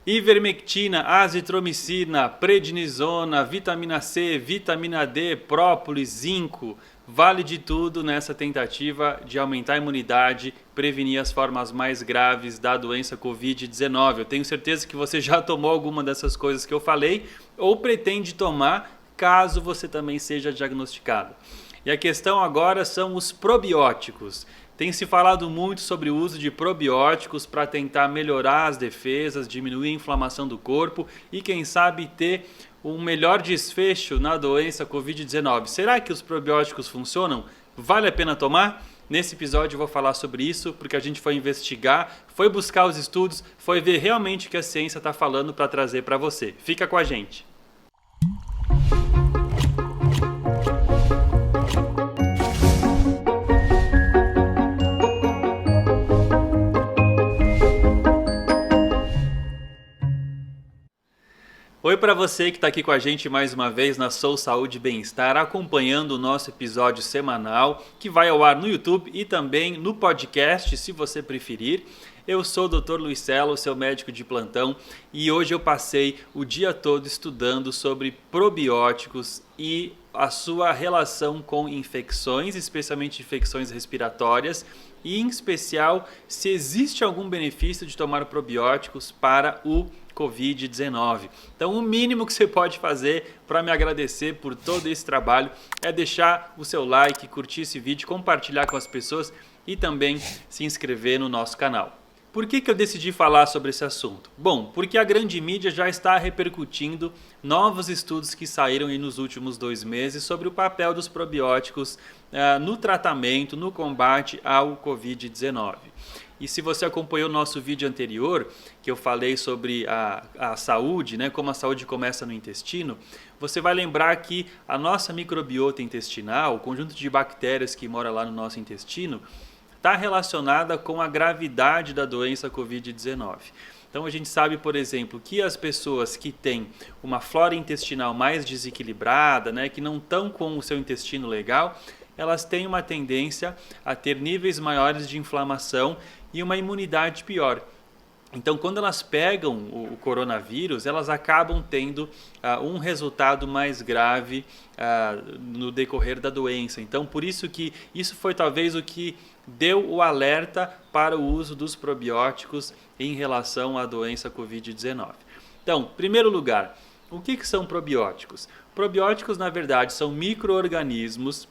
Ivermectina, azitromicina, prednisona, vitamina C, vitamina D, própolis, zinco. Vale de tudo nessa tentativa de aumentar a imunidade, prevenir as formas mais graves da doença Covid-19. Eu tenho certeza que você já tomou alguma dessas coisas que eu falei ou pretende tomar caso você também seja diagnosticado. E a questão agora são os probióticos. Tem se falado muito sobre o uso de probióticos para tentar melhorar as defesas, diminuir a inflamação do corpo e, quem sabe, ter um melhor desfecho na doença Covid-19. Será que os probióticos funcionam? Vale a pena tomar? Nesse episódio eu vou falar sobre isso, porque a gente foi investigar, foi buscar os estudos, foi ver realmente o que a ciência está falando para trazer para você. Fica com a gente! Oi para você que está aqui com a gente mais uma vez na Sou Saúde e Bem-Estar, acompanhando o nosso episódio semanal que vai ao ar no YouTube e também no podcast, se você preferir. Eu sou o Dr. Luiz Celo, seu médico de plantão, e hoje eu passei o dia todo estudando sobre probióticos e a sua relação com infecções, especialmente infecções respiratórias, e em especial se existe algum benefício de tomar probióticos para o Covid-19. Então, o mínimo que você pode fazer para me agradecer por todo esse trabalho é deixar o seu like, curtir esse vídeo, compartilhar com as pessoas e também se inscrever no nosso canal. Por que eu decidi falar sobre esse assunto? Bom, porque a grande mídia já está repercutindo novos estudos que saíram aí nos últimos 2 meses sobre o papel dos probióticos no tratamento, no combate ao Covid-19. E se você acompanhou o nosso vídeo anterior, que eu falei sobre a saúde, né, como a saúde começa no intestino, você vai lembrar que a nossa microbiota intestinal, o conjunto de bactérias que mora lá no nosso intestino, está relacionada com a gravidade da doença Covid-19. Então a gente sabe, por exemplo, que as pessoas que têm uma flora intestinal mais desequilibrada, né, que não estão com o seu intestino legal, elas têm uma tendência a ter níveis maiores de inflamação e uma imunidade pior. Então, quando elas pegam o coronavírus, elas acabam tendo um resultado mais grave no decorrer da doença. Então, por isso que isso foi talvez o que deu o alerta para o uso dos probióticos em relação à doença Covid-19. Então, em primeiro lugar, o que são probióticos? Probióticos, na verdade, são micro-organismos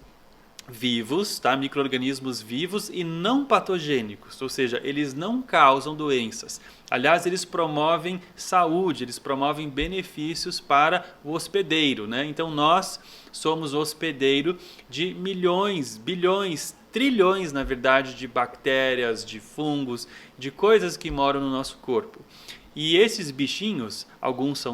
vivos, tá? Micro-organismos vivos e não patogênicos, ou seja, eles não causam doenças. Aliás, eles promovem saúde, eles promovem benefícios para o hospedeiro, né? Então nós somos o hospedeiro de milhões, bilhões, trilhões, na verdade, de bactérias, de fungos, de coisas que moram no nosso corpo. E esses bichinhos, alguns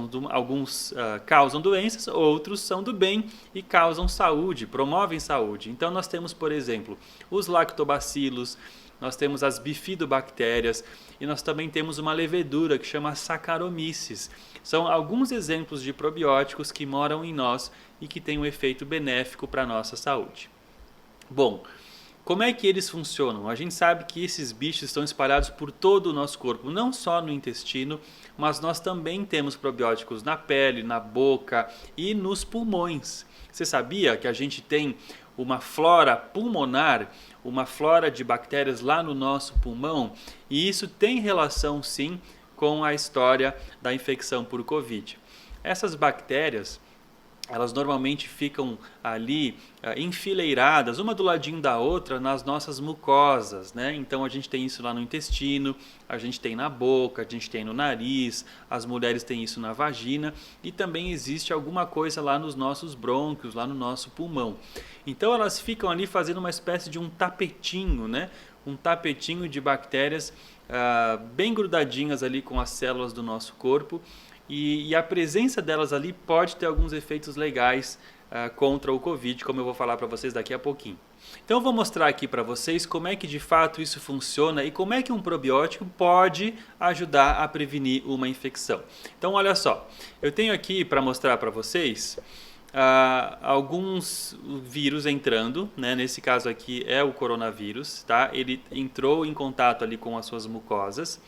causam doenças, outros são do bem e causam saúde, promovem saúde. Então nós temos, por exemplo, os lactobacilos, nós temos as bifidobactérias e nós também temos uma levedura que chama Saccharomyces. São alguns exemplos de probióticos que moram em nós e que têm um efeito benéfico para a nossa saúde. Bom, como é que eles funcionam? A gente sabe que esses bichos estão espalhados por todo o nosso corpo, não só no intestino, mas nós também temos probióticos na pele, na boca e nos pulmões. Você sabia que a gente tem uma flora pulmonar, uma flora de bactérias lá no nosso pulmão? E isso tem relação, sim, com a história da infecção por Covid. Essas bactérias, elas normalmente ficam ali enfileiradas, uma do ladinho da outra, nas nossas mucosas, né? Então a gente tem isso lá no intestino, a gente tem na boca, a gente tem no nariz, as mulheres têm isso na vagina e também existe alguma coisa lá nos nossos brônquios, lá no nosso pulmão. Então elas ficam ali fazendo uma espécie de um tapetinho, né? Um tapetinho de bactérias bem grudadinhas ali com as células do nosso corpo. E a presença delas ali pode ter alguns efeitos legais contra o Covid, como eu vou falar para vocês daqui a pouquinho. Então eu vou mostrar aqui para vocês como é que de fato isso funciona e como é que um probiótico pode ajudar a prevenir uma infecção. Então olha só, eu tenho aqui para mostrar para vocês alguns vírus entrando, né? Nesse caso aqui é o coronavírus, tá? Ele entrou em contato ali com as suas mucosas.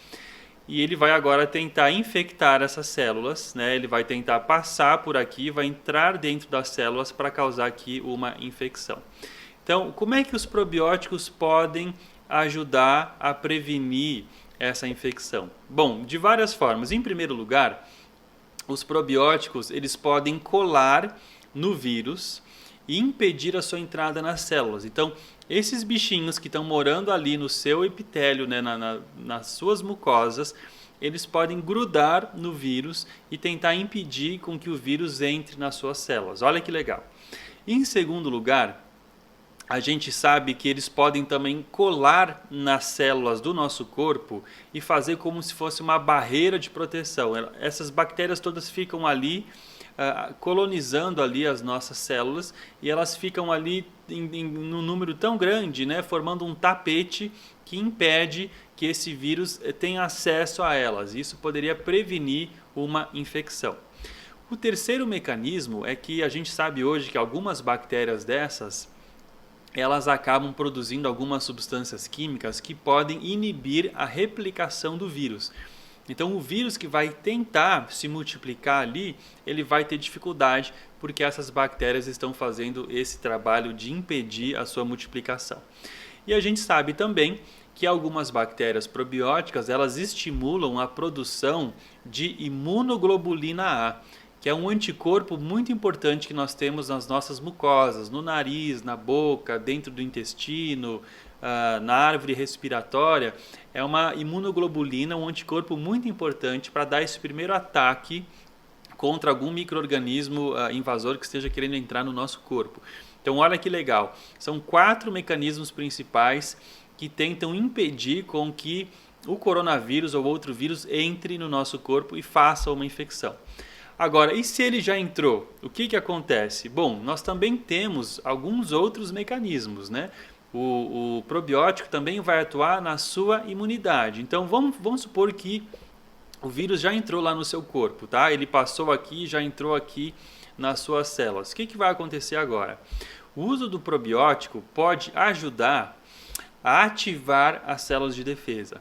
e ele vai agora tentar infectar essas células, né? Ele vai tentar passar por aqui, vai entrar dentro das células para causar aqui uma infecção. Então, como é que os probióticos podem ajudar a prevenir essa infecção? Bom, de várias formas. Em primeiro lugar, os probióticos eles podem colar no vírus e impedir a sua entrada nas células. Então, esses bichinhos que estão morando ali no seu epitélio, né, nas suas mucosas, eles podem grudar no vírus e tentar impedir com que o vírus entre nas suas células. Olha que legal. Em segundo lugar, a gente sabe que eles podem também colar nas células do nosso corpo e fazer como se fosse uma barreira de proteção. Essas bactérias todas ficam ali, colonizando ali as nossas células, e elas ficam ali num número tão grande, né, formando um tapete que impede que esse vírus tenha acesso a elas. Isso poderia prevenir uma infecção. O terceiro mecanismo é que a gente sabe hoje que algumas bactérias dessas, elas acabam produzindo algumas substâncias químicas que podem inibir a replicação do vírus. Então o vírus que vai tentar se multiplicar ali, ele vai ter dificuldade porque essas bactérias estão fazendo esse trabalho de impedir a sua multiplicação. E a gente sabe também que algumas bactérias probióticas, elas estimulam a produção de imunoglobulina A, que é um anticorpo muito importante que nós temos nas nossas mucosas, no nariz, na boca, dentro do intestino, na árvore respiratória. É uma imunoglobulina, um anticorpo muito importante para dar esse primeiro ataque contra algum micro-organismo invasor que esteja querendo entrar no nosso corpo. Então olha que legal, são 4 mecanismos principais que tentam impedir com que o coronavírus ou outro vírus entre no nosso corpo e faça uma infecção. Agora, e se ele já entrou? O que acontece? Bom, nós também temos alguns outros mecanismos, né? O probiótico também vai atuar na sua imunidade. Então, vamos supor que o vírus já entrou lá no seu corpo, tá? Ele passou aqui, já entrou aqui nas suas células. O que vai acontecer agora? O uso do probiótico pode ajudar a ativar as células de defesa.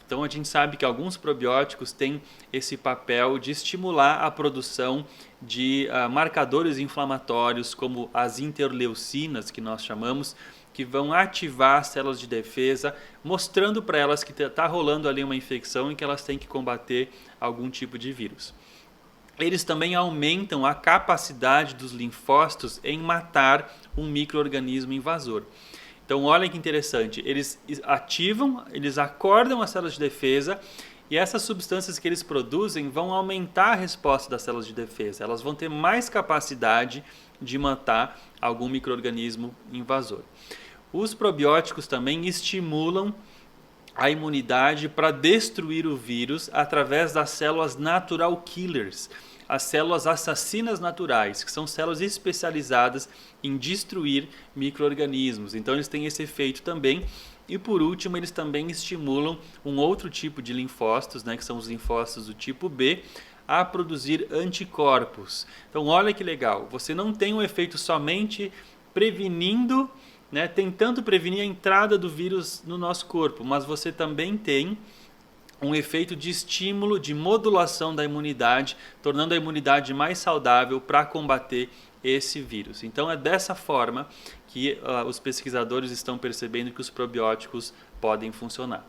Então a gente sabe que alguns probióticos têm esse papel de estimular a produção de marcadores inflamatórios, como as interleucinas, que nós chamamos, que vão ativar as células de defesa, mostrando para elas que está rolando ali uma infecção e que elas têm que combater algum tipo de vírus. Eles também aumentam a capacidade dos linfócitos em matar um micro-organismo invasor. Então olha que interessante, eles ativam, eles acordam as células de defesa e essas substâncias que eles produzem vão aumentar a resposta das células de defesa. Elas vão ter mais capacidade de matar algum micro-organismo invasor. Os probióticos também estimulam a imunidade para destruir o vírus através das células natural killers, as células assassinas naturais, que são células especializadas em destruir micro-organismos. Então eles têm esse efeito também. E por último, eles também estimulam um outro tipo de linfócitos, né, que são os linfócitos do tipo B, a produzir anticorpos. Então olha que legal, você não tem um efeito somente prevenindo, né, tentando prevenir a entrada do vírus no nosso corpo, mas você também tem um efeito de estímulo, de modulação da imunidade, tornando a imunidade mais saudável para combater esse vírus. Então é dessa forma que os pesquisadores estão percebendo que os probióticos podem funcionar.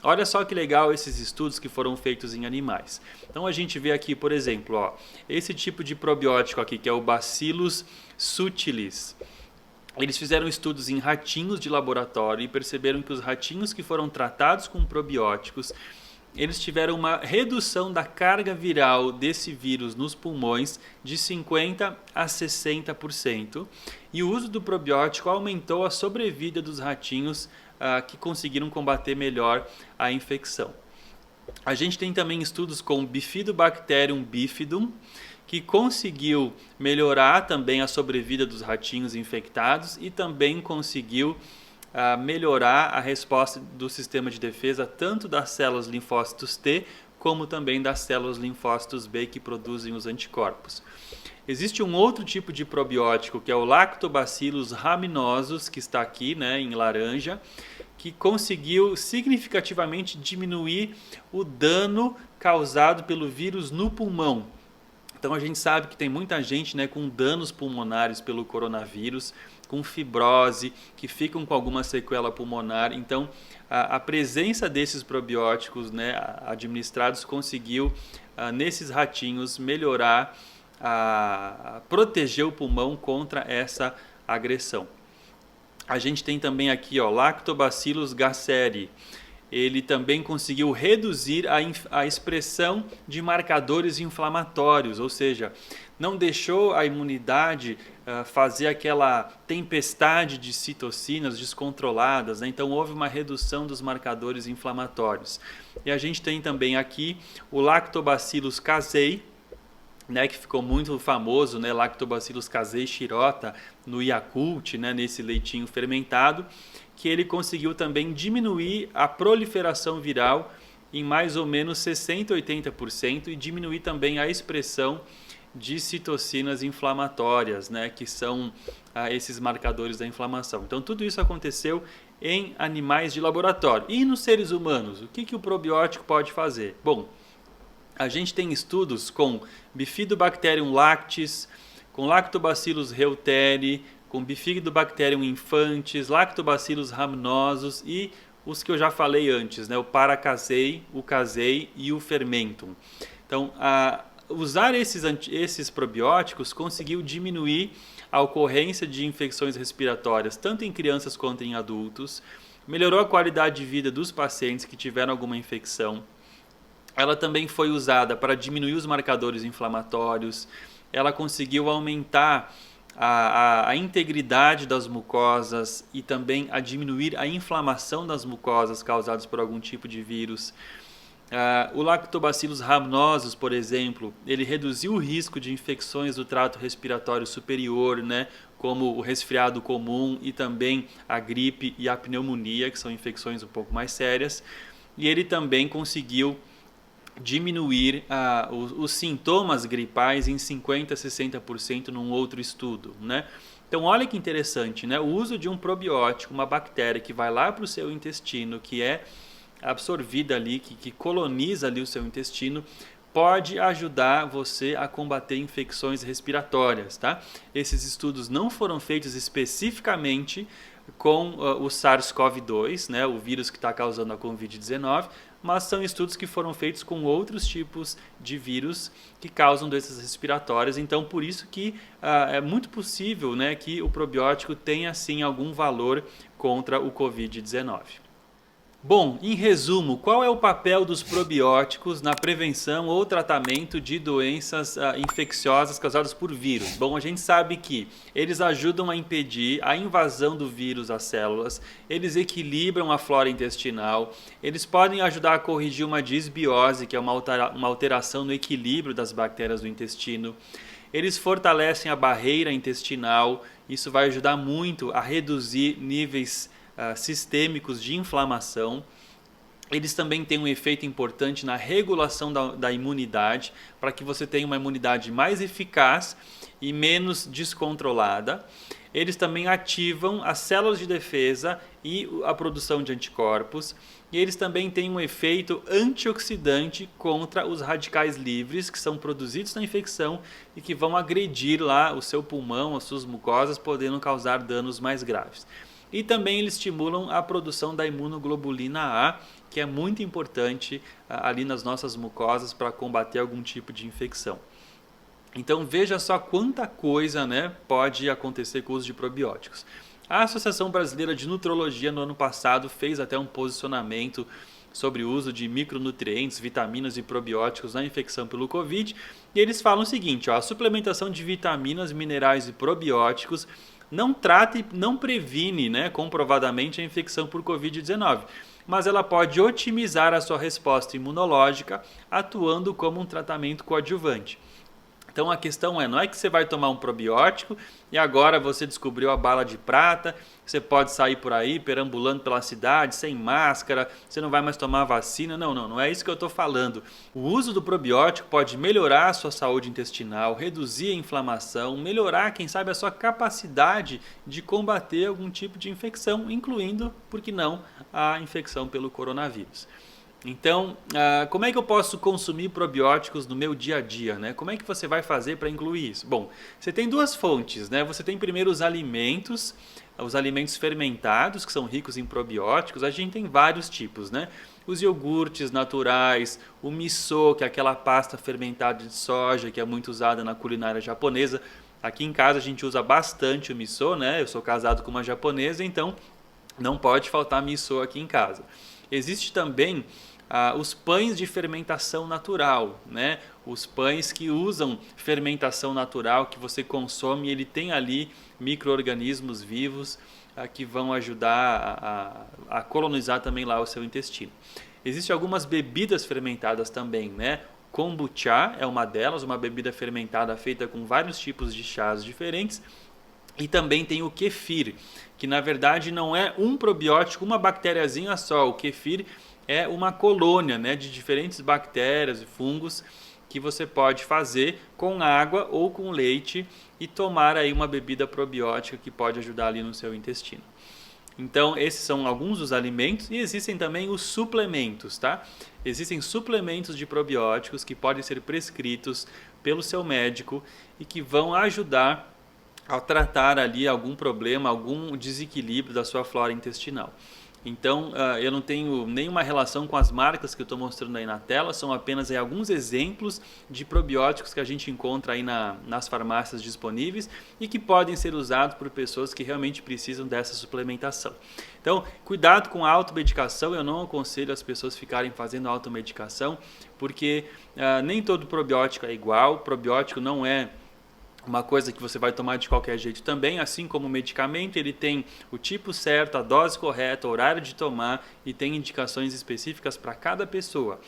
Olha só que legal esses estudos que foram feitos em animais. Então a gente vê aqui, por exemplo, esse tipo de probiótico aqui, que é o Bacillus subtilis. Eles fizeram estudos em ratinhos de laboratório e perceberam que os ratinhos que foram tratados com probióticos, eles tiveram uma redução da carga viral desse vírus nos pulmões de 50% a 60%. E o uso do probiótico aumentou a sobrevida dos ratinhos que conseguiram combater melhor a infecção. A gente tem também estudos com Bifidobacterium bifidum, que conseguiu melhorar também a sobrevida dos ratinhos infectados e também conseguiu melhorar a resposta do sistema de defesa tanto das células linfócitos T como também das células linfócitos B que produzem os anticorpos. Existe um outro tipo de probiótico que é o Lactobacillus rhamnosus, que está aqui, né, em laranja, que conseguiu significativamente diminuir o dano causado pelo vírus no pulmão. Então a gente sabe que tem muita gente, né, com danos pulmonares pelo coronavírus, com fibrose, que ficam com alguma sequela pulmonar. Então a presença desses probióticos, né, administrados conseguiu, nesses ratinhos, melhorar, proteger o pulmão contra essa agressão. A gente tem também aqui, Lactobacillus gasseri. Ele também conseguiu reduzir a expressão de marcadores inflamatórios, ou seja, não deixou a imunidade fazer aquela tempestade de citocinas descontroladas, né? Então houve uma redução dos marcadores inflamatórios. E a gente tem também aqui o Lactobacillus casei, né, que ficou muito famoso, né, Lactobacillus casei shirota no Yakult, né, nesse leitinho fermentado, que ele conseguiu também diminuir a proliferação viral em mais ou menos 60% a 80% e diminuir também a expressão de citocinas inflamatórias, né, que são esses marcadores da inflamação. Então tudo isso aconteceu em animais de laboratório. E nos seres humanos, o que o probiótico pode fazer? Bom, a gente tem estudos com Bifidobacterium lactis, com Lactobacillus reuteri, com Bifidobacterium infantis, Lactobacillus rhamnosus e os que eu já falei antes, né? O Paracasei, o casei e o fermentum. Então, usar esses probióticos conseguiu diminuir a ocorrência de infecções respiratórias, tanto em crianças quanto em adultos, melhorou a qualidade de vida dos pacientes que tiveram alguma infecção. Ela também foi usada para diminuir os marcadores inflamatórios, ela conseguiu aumentar a integridade das mucosas e também a diminuir a inflamação das mucosas causadas por algum tipo de vírus. O Lactobacillus rhamnosus, por exemplo, ele reduziu o risco de infecções do trato respiratório superior, né, como o resfriado comum e também a gripe e a pneumonia, que são infecções um pouco mais sérias. E ele também conseguiu diminuir os sintomas gripais em 50% a 60% num outro estudo, né? Então olha que interessante, né? O uso de um probiótico, uma bactéria que vai lá para o seu intestino, que é absorvida ali, que coloniza ali o seu intestino, pode ajudar você a combater infecções respiratórias, tá? Esses estudos não foram feitos especificamente com o SARS-CoV-2, né, o vírus que está causando a Covid-19, mas são estudos que foram feitos com outros tipos de vírus que causam doenças respiratórias. Então, por isso que é muito possível, né, que o probiótico tenha, sim, algum valor contra o Covid-19. Bom, em resumo, qual é o papel dos probióticos na prevenção ou tratamento de doenças infecciosas causadas por vírus? Bom, a gente sabe que eles ajudam a impedir a invasão do vírus às células, eles equilibram a flora intestinal, eles podem ajudar a corrigir uma disbiose, que é uma alteração no equilíbrio das bactérias do intestino. Eles fortalecem a barreira intestinal, isso vai ajudar muito a reduzir níveis sistêmicos de inflamação. Eles também têm um efeito importante na regulação da imunidade, para que você tenha uma imunidade mais eficaz e menos descontrolada. Eles também ativam as células de defesa e a produção de anticorpos. E eles também têm um efeito antioxidante contra os radicais livres que são produzidos na infecção e que vão agredir lá o seu pulmão, as suas mucosas, podendo causar danos mais graves. E também eles estimulam a produção da imunoglobulina A, que é muito importante ali nas nossas mucosas para combater algum tipo de infecção. Então veja só quanta coisa, né, pode acontecer com o uso de probióticos. A Associação Brasileira de Nutrologia no ano passado fez até um posicionamento sobre o uso de micronutrientes, vitaminas e probióticos na infecção pelo Covid. E eles falam o seguinte, a suplementação de vitaminas, minerais e probióticos não trata e não previne, né, comprovadamente a infecção por Covid-19, mas ela pode otimizar a sua resposta imunológica atuando como um tratamento coadjuvante. Então a questão não é que você vai tomar um probiótico e agora você descobriu a bala de prata, você pode sair por aí perambulando pela cidade sem máscara, você não vai mais tomar vacina. Não é isso que eu estou falando. O uso do probiótico pode melhorar a sua saúde intestinal, reduzir a inflamação, melhorar, quem sabe, a sua capacidade de combater algum tipo de infecção, incluindo, por que não, a infecção pelo coronavírus. Então, como é que eu posso consumir probióticos no meu dia a dia, né? Como é que você vai fazer para incluir isso? Bom, você tem duas fontes, né? Você tem primeiro os alimentos fermentados, que são ricos em probióticos. A gente tem vários tipos, né? Os iogurtes naturais, o miso, que é aquela pasta fermentada de soja que é muito usada na culinária japonesa. Aqui em casa a gente usa bastante o miso, né? Eu sou casado com uma japonesa, então não pode faltar miso aqui em casa. Existe também os pães de fermentação natural, né? Os pães que usam fermentação natural, que você consome, ele tem ali micro-organismos vivos que vão ajudar a colonizar também lá o seu intestino. Existem algumas bebidas fermentadas também, né? Kombucha é uma delas, uma bebida fermentada feita com vários tipos de chás diferentes. E também tem o kefir, que na verdade não é um probiótico, uma bactériazinha só. O kefir é uma colônia, né, de diferentes bactérias e fungos que você pode fazer com água ou com leite e tomar aí uma bebida probiótica que pode ajudar ali no seu intestino. Então, esses são alguns dos alimentos e existem também os suplementos, tá? Existem suplementos de probióticos que podem ser prescritos pelo seu médico e que vão ajudar a tratar ali algum problema, algum desequilíbrio da sua flora intestinal. Então, eu não tenho nenhuma relação com as marcas que eu estou mostrando aí na tela, são apenas aí alguns exemplos de probióticos que a gente encontra aí nas farmácias disponíveis e que podem ser usados por pessoas que realmente precisam dessa suplementação. Então, cuidado com a automedicação, eu não aconselho as pessoas ficarem fazendo automedicação, porque nem todo probiótico é igual, o probiótico não é uma coisa que você vai tomar de qualquer jeito também, assim como o medicamento, ele tem o tipo certo, a dose correta, o horário de tomar e tem indicações específicas para cada pessoa.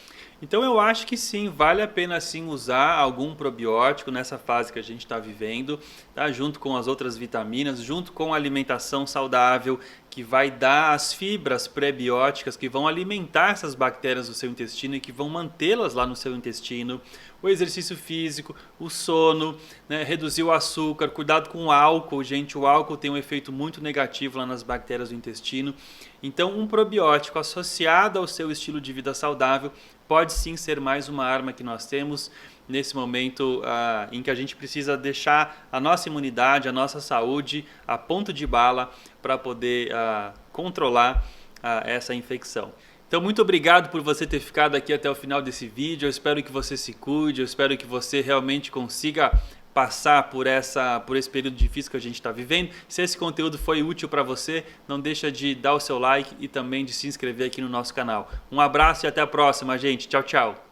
Então eu acho que sim, vale a pena sim usar algum probiótico nessa fase que a gente está vivendo, tá? Junto com as outras vitaminas, junto com a alimentação saudável, que vai dar as fibras pré-bióticas que vão alimentar essas bactérias do seu intestino e que vão mantê-las lá no seu intestino. O exercício físico, o sono, né? Reduzir o açúcar, cuidado com o álcool, gente, o álcool tem um efeito muito negativo lá nas bactérias do intestino. Então um probiótico associado ao seu estilo de vida saudável pode sim ser mais uma arma que nós temos nesse momento em que a gente precisa deixar a nossa imunidade, a nossa saúde a ponto de bala para poder controlar essa infecção. Então, muito obrigado por você ter ficado aqui até o final desse vídeo. Eu espero que você se cuide, eu espero que você realmente consiga passar por esse período difícil que a gente está vivendo. Se esse conteúdo foi útil para você, não deixa de dar o seu like e também de se inscrever aqui no nosso canal. Um abraço e até a próxima, gente. Tchau, tchau.